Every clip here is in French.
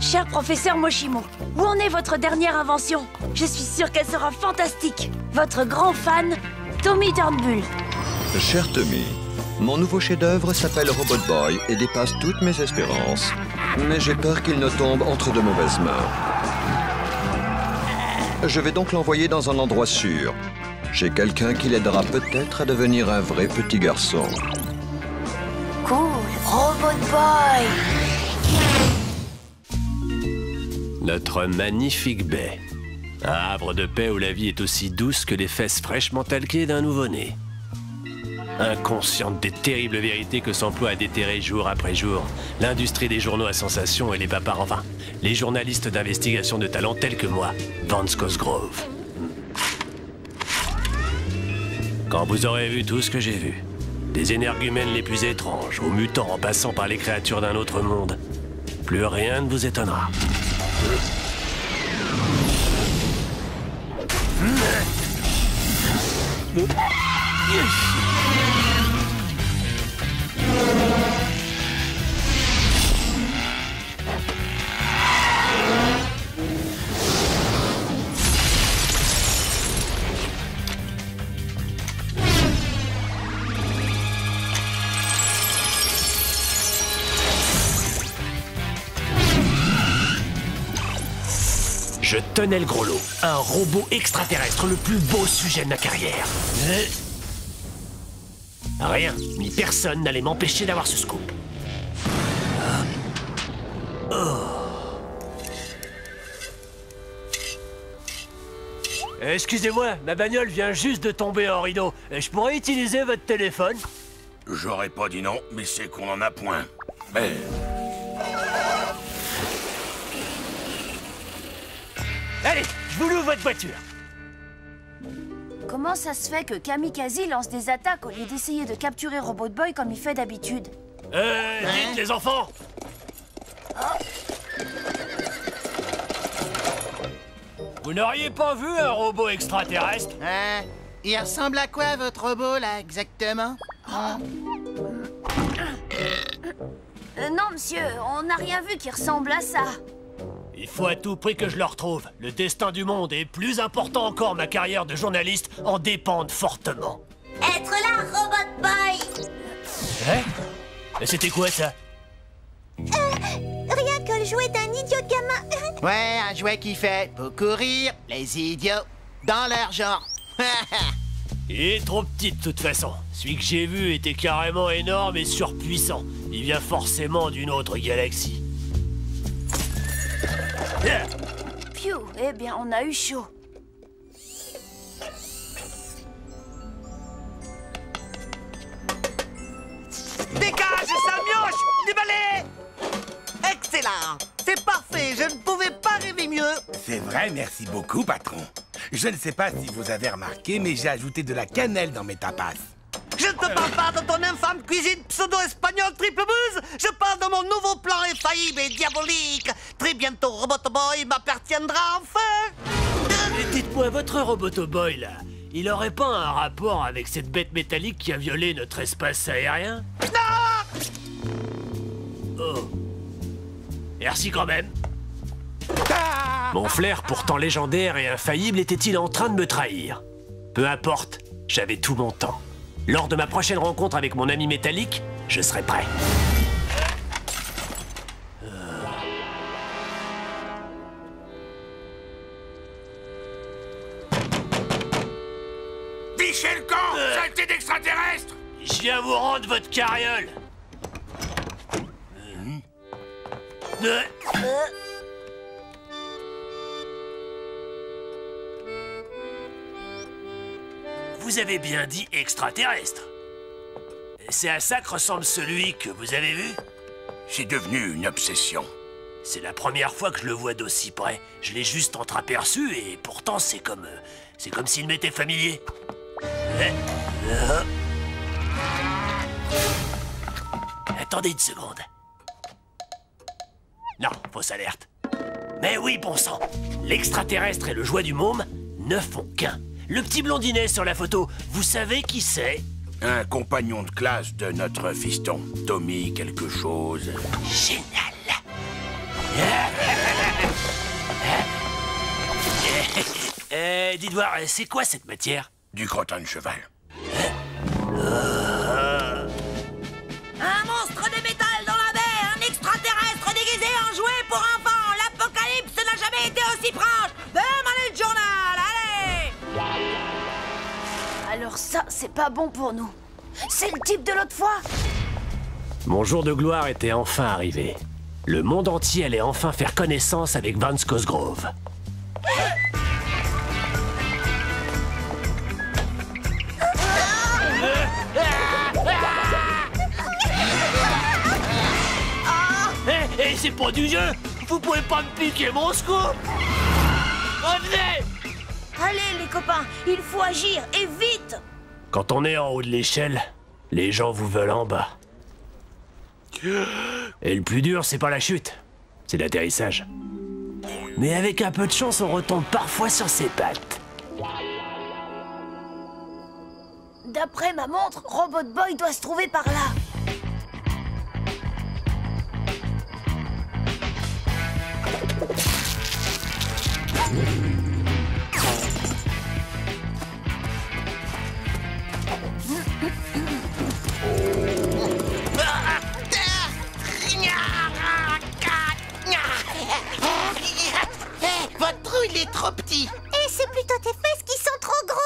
Cher professeur Moshimo, où en est votre dernière invention? Je suis sûre qu'elle sera fantastique. Votre grand fan, Tommy Turnbull. Cher Tommy, mon nouveau chef-d'œuvre s'appelle Robot Boy et dépasse toutes mes espérances. Mais j'ai peur qu'il ne tombe entre de mauvaises mains. Je vais donc l'envoyer dans un endroit sûr. Chez quelqu'un qui l'aidera peut-être à devenir un vrai petit garçon. Cool, Robot Boy. Notre magnifique baie. Un havre de paix où la vie est aussi douce que les fesses fraîchement talquées d'un nouveau-né. Inconsciente des terribles vérités que s'emploie à déterrer jour après jour l'industrie des journaux à sensation et les papas, enfin, les journalistes d'investigation de talent tels que moi, Vance Cosgrove. Quand vous aurez vu tout ce que j'ai vu, des énergumènes les plus étranges, aux mutants en passant par les créatures d'un autre monde, plus rien ne vous étonnera. Je tenais le gros lot, un robot extraterrestre, le plus beau sujet de ma carrière. Rien, ni personne n'allait m'empêcher d'avoir ce scoop. Excusez-moi, ma bagnole vient juste de tomber en rideau. Je pourrais utiliser votre téléphone? J'aurais pas dit non, mais c'est qu'on en a point. Mais... Allez, je vous loue votre voiture. Comment ça se fait que Kamikaze lance des attaques au lieu d'essayer de capturer Robot Boy comme il fait d'habitude? Dites les enfants. Vous n'auriez pas vu un robot extraterrestre? Il ressemble à quoi, votre robot, là, exactement? Non, monsieur, on n'a rien vu qui ressemble à ça. Il faut à tout prix que je le retrouve. Le destin du monde est plus important encore, ma carrière de journaliste en dépendent fortement. Être là, Robot Boy! Hein? C'était quoi, ça? Rien que le jouet d'un idiot gamin. Ouais, un jouet qui fait pour courir, les idiots, dans leur genre. Il est trop petit de toute façon. Celui que j'ai vu était carrément énorme et surpuissant. Il vient forcément d'une autre galaxie. Phew, eh bien, on a eu chaud. Dégage, sale mioche! Déballé! Excellent! C'est parfait, je ne pouvais pas rêver mieux. C'est vrai, merci beaucoup, patron. Je ne sais pas si vous avez remarqué, mais j'ai ajouté de la cannelle dans mes tapas. Je ne te parle pas de ton infâme cuisine pseudo-espagnole triple buzz. Je parle de mon nouveau plan infaillible et diabolique. Très bientôt, Robot Boy m'appartiendra enfin. Et dites-moi, votre Roboto Boy, là, il aurait pas un rapport avec cette bête métallique qui a violé notre espace aérien? Oh. Merci quand même. Mon flair, pourtant légendaire et infaillible, était-il en train de me trahir? Peu importe, j'avais tout mon temps. Lors de ma prochaine rencontre avec mon ami métallique, je serai prêt. Fichez le camp, saleté d'extraterrestre! Je viens vous rendre votre carriole. Vous avez bien dit extraterrestre. C'est à ça que ressemble celui que vous avez vu? C'est devenu une obsession. C'est la première fois que je le vois d'aussi près. Je l'ai juste entreaperçu et pourtant c'est comme s'il m'était familier. Attendez une seconde. Non, fausse alerte. Mais oui, bon sang. L'extraterrestre et le jouet du môme ne font qu'un. Le petit blondinet sur la photo, vous savez qui c'est? Un compagnon de classe de notre fiston, Tommy quelque chose. Génial. dites voir, c'est quoi cette matière? Du crottin de cheval. Un monstre de métal dans la baie, un extraterrestre déguisé en jouet pour enfants. L'apocalypse n'a jamais été aussi proche. Demandez le journal, allez! Alors ça, c'est pas bon pour nous. C'est le type de l'autre fois. Mon jour de gloire était enfin arrivé. Le monde entier allait enfin faire connaissance avec Vance Cosgrove. Eh, c'est pas du jeu! Vous pouvez pas me piquer mon scoop! Revenez! Allez les copains, il faut agir, et vite! Quand on est en haut de l'échelle, les gens vous veulent en bas. Et le plus dur, c'est pas la chute, c'est l'atterrissage. Mais avec un peu de chance, on retombe parfois sur ses pattes. D'après ma montre, Robot Boy doit se trouver par là. Votre trou, il est trop petit. Et c'est plutôt tes fesses qui sont trop grosses.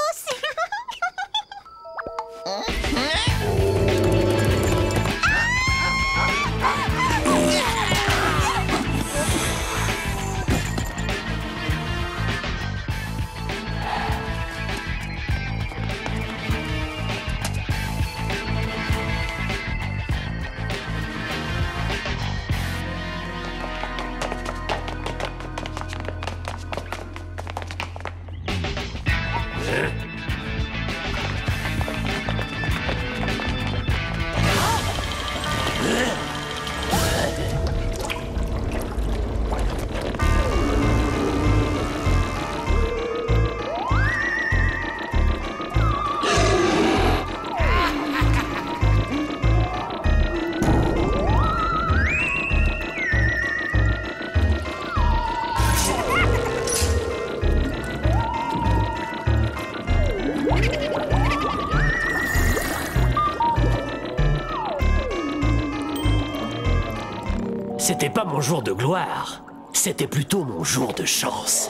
C'était pas mon jour de gloire, c'était plutôt mon jour de chance.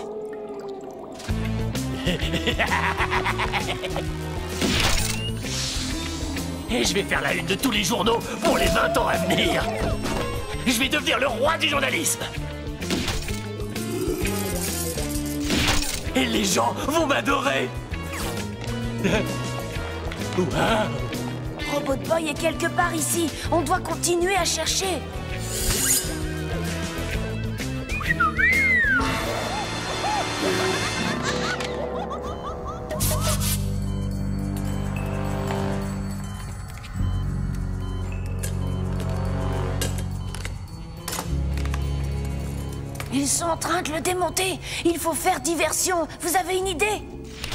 Et je vais faire la une de tous les journaux pour les 20 ans à venir. Je vais devenir le roi du journalisme. Et les gens vont m'adorer. Robot Boy est quelque part ici. On doit continuer à chercher. Ils sont en train de le démonter. Il faut faire diversion. Vous avez une idée?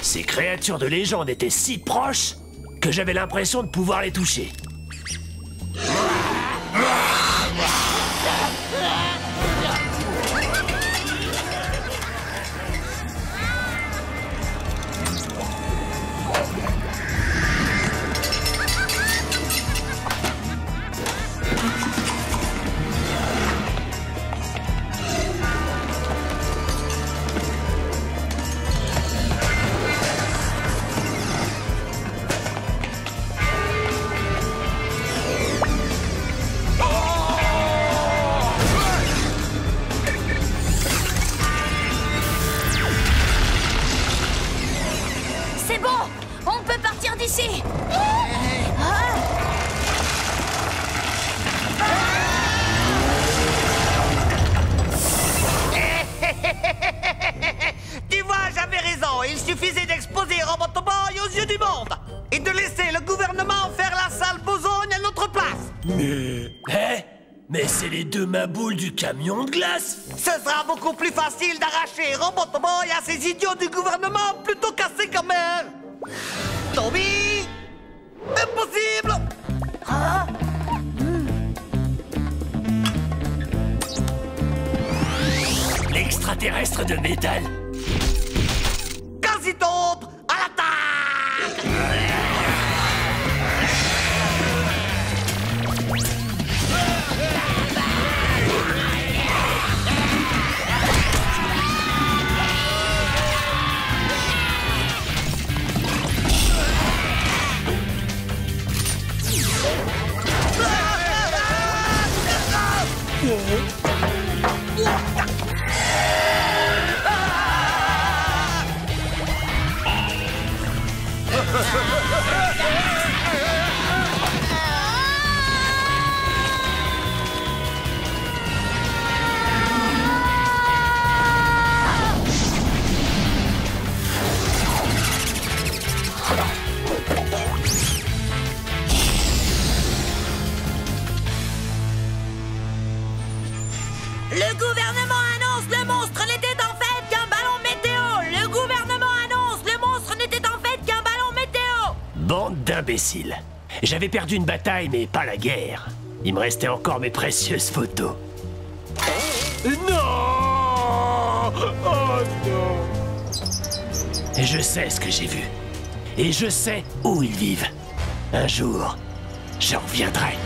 Ces créatures de légende étaient si proches que j'avais l'impression de pouvoir les toucher. C'est bon. On peut partir d'ici. Tu vois, j'avais raison. Il suffisait d'exposer Robot Boy aux yeux du monde et de laisser le gouvernement faire la sale besogne à notre place. Mais c'est les deux maboules du camion de glace. Ce sera beaucoup plus facile d'arracher Robot Boy à ces idiots du gouvernement plutôt qu'à ces gamins. Tommy, impossible. L'extraterrestre de métal. Quasi gouvernement annonce le monstre n'était en fait qu'un ballon météo. Le gouvernement annonce le monstre n'était en fait qu'un ballon météo. Bande d'imbéciles. J'avais perdu une bataille, mais pas la guerre. Il me restait encore mes précieuses photos. Non! Oh non! Je sais ce que j'ai vu. Et je sais où ils vivent. Un jour, je reviendrai.